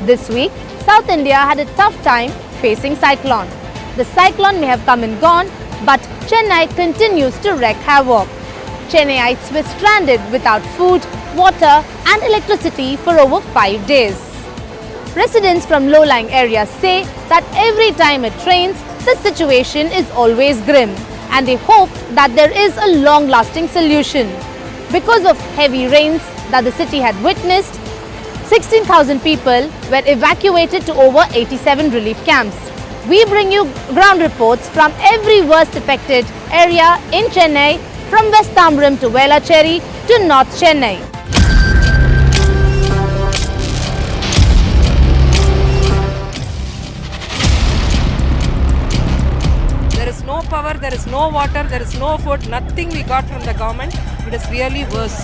This week, South India had a tough time facing cyclone. The cyclone may have come and gone, but Chennai continues to wreak havoc. Chennaites were stranded without food, water and electricity for over 5 days. Residents from low-lying areas say that every time it rains, the situation is always grim, and they hope that there is a long-lasting solution. Because of heavy rains that the city had witnessed, 16,000 people were evacuated to over 87 relief camps. We bring you ground reports from every worst affected area in Chennai, from West Tambaram to Velachery to North Chennai. There is no power, there is no water, there is no food, nothing we got from the government. It is really worse.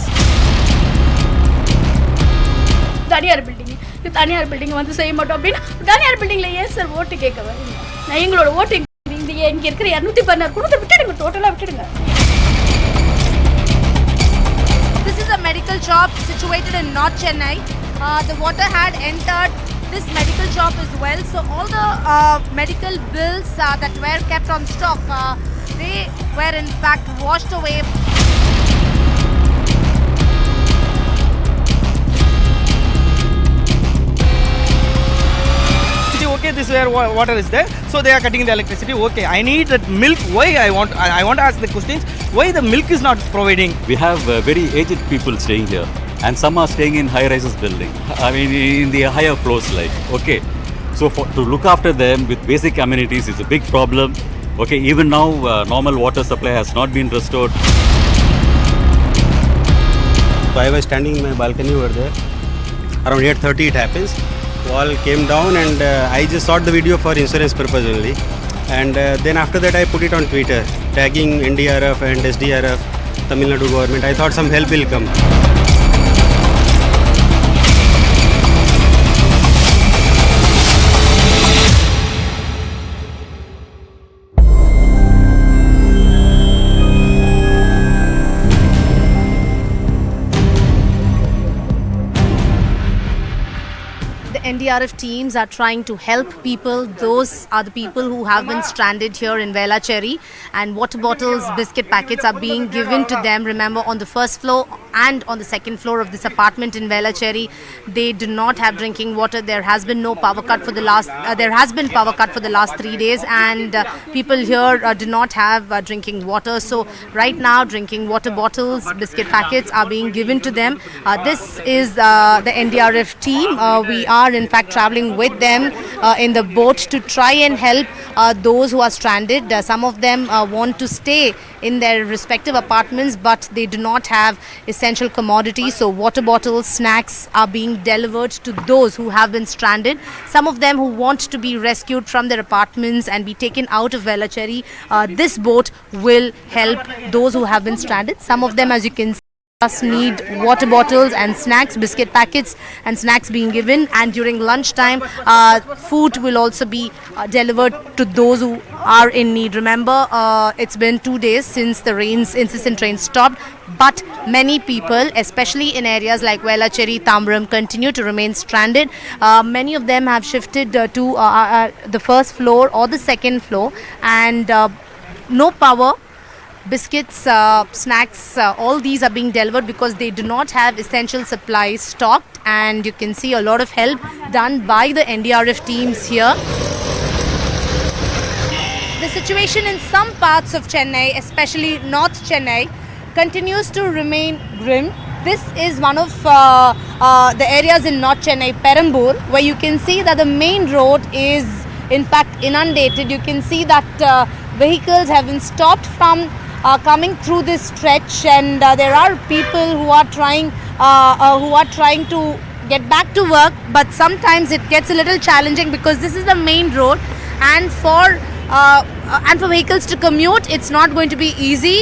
தனியார் building வந்து செய்ய மாட்டோம் அப்படின்னா தனியார் பில்டிங்கில் ஏன் sir ஓட்டு கேட்க வரீங்க? நான் எங்களோட ஓட்டு இங்கே இருக்கிற 216 குடும்பத்தை விட்டுடுங்க, டோட்டலாக விட்டுடுங்க. This is a medical shop situated in North Chennai. The water had entered this medical shop as well. So all the medical bills that were kept on stock, they were in fact washed away. Okay, this is where water is there, so they are cutting the electricity. Okay, I need that milk. Why I want to ask the questions. Why the milk is not providing? We have very aged people staying here, and some are staying in high-rises building. I mean, in the higher floors, like okay. So to look after them with basic amenities is a big problem. Okay, even now normal water supply has not been restored. So I was standing in my balcony over there. Around 8:30 it happens. Wall came down and I just shot the video for insurance purpose only, and then after that I put it on Twitter tagging NDRF and SDRF, Tamil Nadu government. I thought some help will come. NDRF teams are trying to help people. Those are the people who have been stranded here in Velachery, and water bottles, biscuit packets are being given to them. Remember, on the first floor and on the second floor of this apartment in Velachery, they do not have drinking water. There has been no power cut for the last there has been power cut for the last 3 days, and people here do not have drinking water. So right now, drinking water bottles, biscuit packets are being given to them. This is the NDRF team. We are in fact traveling with them in the boat to try and help those who are stranded. Some of them want to stay in their respective apartments, but they do not have essential commodities. So water bottles, snacks are being delivered to those who have been stranded. Some of them who want to be rescued from their apartments and be taken out of Velachery, this boat will help those who have been stranded. Some of them, as you can see, just need water bottles and snacks, biscuit packets and snacks being given, and during lunchtime food will also be delivered to those who are in need. Remember, it's been 2 days since the incessant rain stopped, but many people, especially in areas like Velachery, Tambaram, continue to remain stranded. Many of them have shifted to the first floor or the second floor, and no power, biscuits, snacks, all these are being delivered because they do not have essential supplies stocked, and you can see a lot of help done by the NDRF teams here. The situation in some parts of Chennai, especially North Chennai, continues to remain grim. This is one of the areas in North Chennai, Perambur, where you can see that the main road is in fact inundated. You can see that vehicles have been stopped from coming through this stretch, and there are people who are trying to get back to work, but sometimes it gets a little challenging because this is the main road, and for vehicles to commute, it's not going to be easy.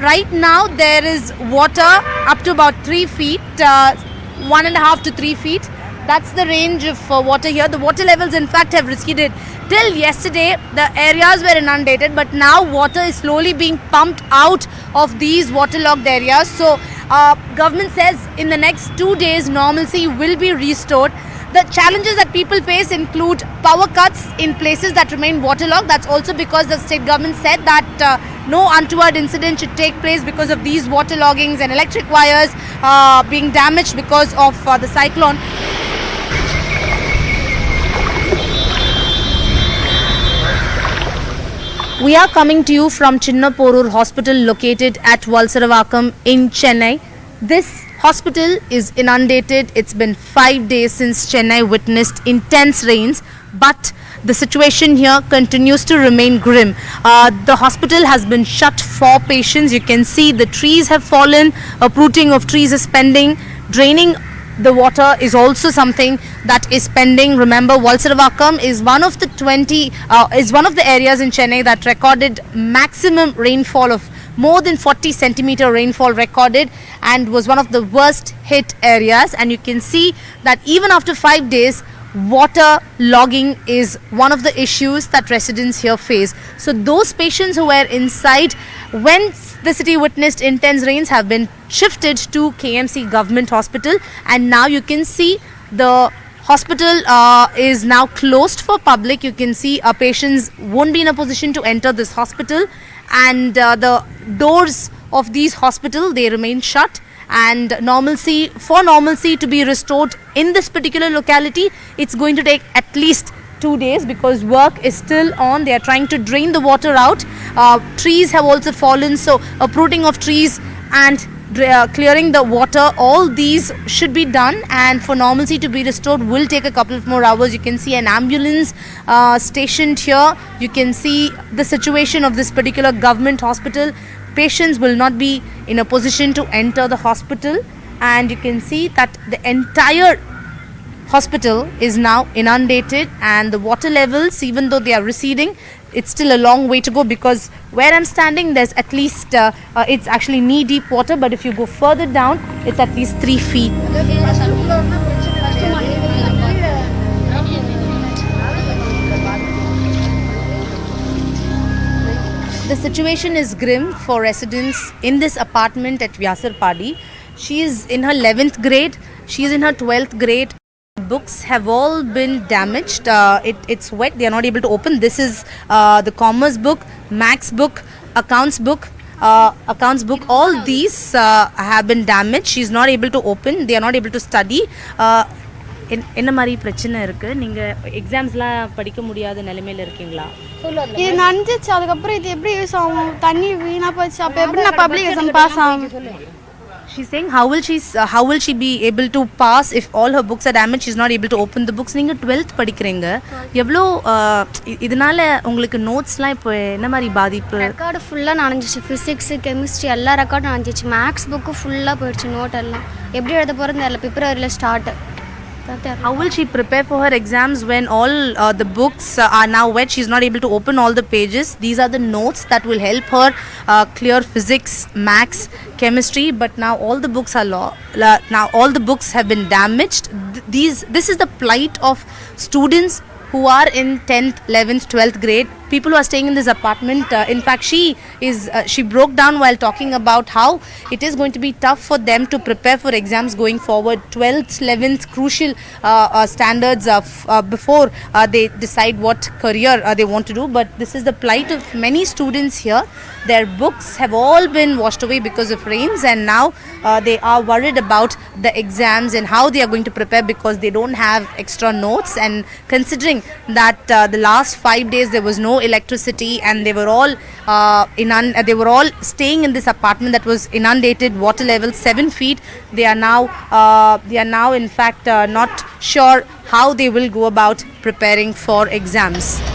Right now there is water up to about 3 feet, 1.5 to 3 feet. That's the range of water here. The water levels in fact have receded. Till yesterday, the areas were inundated, but now water is slowly being pumped out of these waterlogged areas. So government says in the next 2 days, normalcy will be restored. The challenges that people face include power cuts in places that remain waterlogged. That's also because the state government said that no untoward incident should take place because of these waterloggings and electric wires being damaged because of the cyclone. We are coming to you from Chinnaporur Hospital located at Valsaravakam in Chennai. This hospital is inundated. It's been 5 days since Chennai witnessed intense rains, but the situation here continues to remain grim. The hospital has been shut for patients. You can see the trees have fallen, uprooting of trees is pending, draining the water is also something that is pending. Remember, Valsaravakam is one of the areas in Chennai that recorded maximum rainfall of more than 40 centimeter rainfall recorded and was one of the worst hit areas. And you can see that even after 5 days, water logging is one of the issues that residents here face. So those patients who were inside when the city witnessed intense rains have been shifted to KMC Government Hospital, and now you can see the hospital is now closed for public. You can see patients won't be in a position to enter this hospital, and the doors of these hospital, they remain shut. And for normalcy to be restored in this particular locality, it's going to take at least 2 days because work is still on. They are trying to drain the water out. Trees have also fallen, so uprooting of trees and clearing the water, all these should be done, and for normalcy to be restored will take a couple of more hours. You can see an ambulance stationed here. You can see the situation of this particular government hospital. Patients will not be in a position to enter the hospital, and you can see that the entire hospital is now inundated, and the water levels, even though they are receding, it's still a long way to go because where I'm standing, there's at least it's actually knee deep water, but if you go further down, it's at least 3 feet. The situation is grim for residents in this apartment at Vyasarpadi. She is in her 11th grade. She is in her 12th grade. Books have all been damaged. It's wet. They are not able to open. This is the commerce book, max book, accounts book. All these have been damaged. She is not able to open. They are not able to study. என்ன மாதிரி பிரச்சனை இருக்கு? நீங்க எக்ஸாம்ஸ்லாம் படிக்க முடியாத நிலைமையில இருக்கீங்களா? இது நனைஞ்சிச்சு, அதுக்கப்புறம் இது எப்படி யூஸ் ஆகும்? தண்ணி வீணா போச்சு, அப்போ எப்படி நான் பப்ளிக் எக்ஸாம் பாஸ் ஆகும்? She's saying how will she be able to pass if all her books are damaged? She's not able to open the books. நீங்க 12th படிக்கிறீங்க. எவ்வளோ இதனால உங்களுக்கு நோட்ஸ்லாம் இப்போ என்ன மாதிரி பாதிப்பு? ரெக்கார்டு ஃபுல்லாக நனைஞ்சிச்சு. ஃபிசிக்ஸ், கெமிஸ்ட்ரி எல்லா ரெக்கார்டும் நனைஞ்சிச்சு. மேக்ஸ் புக்கு ஃபுல்லாக போயிடுச்சு. நோட் எல்லாம் எப்படி எழுத போகிறது தெரியல. பிப்ரவரியில் start. How will she prepare for her exams when all the books are now wet? She's not able to open all the pages. These are the notes that will help her clear physics, maths, chemistry. But now all the books are now all the books have been damaged. This is the plight of students who are in 10th, 11th, 12th grade. People who are staying in this apartment. In fact, she broke down while talking about how it is going to be tough for them to prepare for exams going forward. 12th, 11th, crucial standards before they decide what career they want to do. But this is the plight of many students here. Their books have all been washed away because of rains, and now they are worried about the exams and how they are going to prepare because they don't have extra notes. And considering that the last 5 days there was no electricity and they were all staying in this apartment that was inundated, water level 7 feet. They are now in fact not sure how they will go about preparing for exams.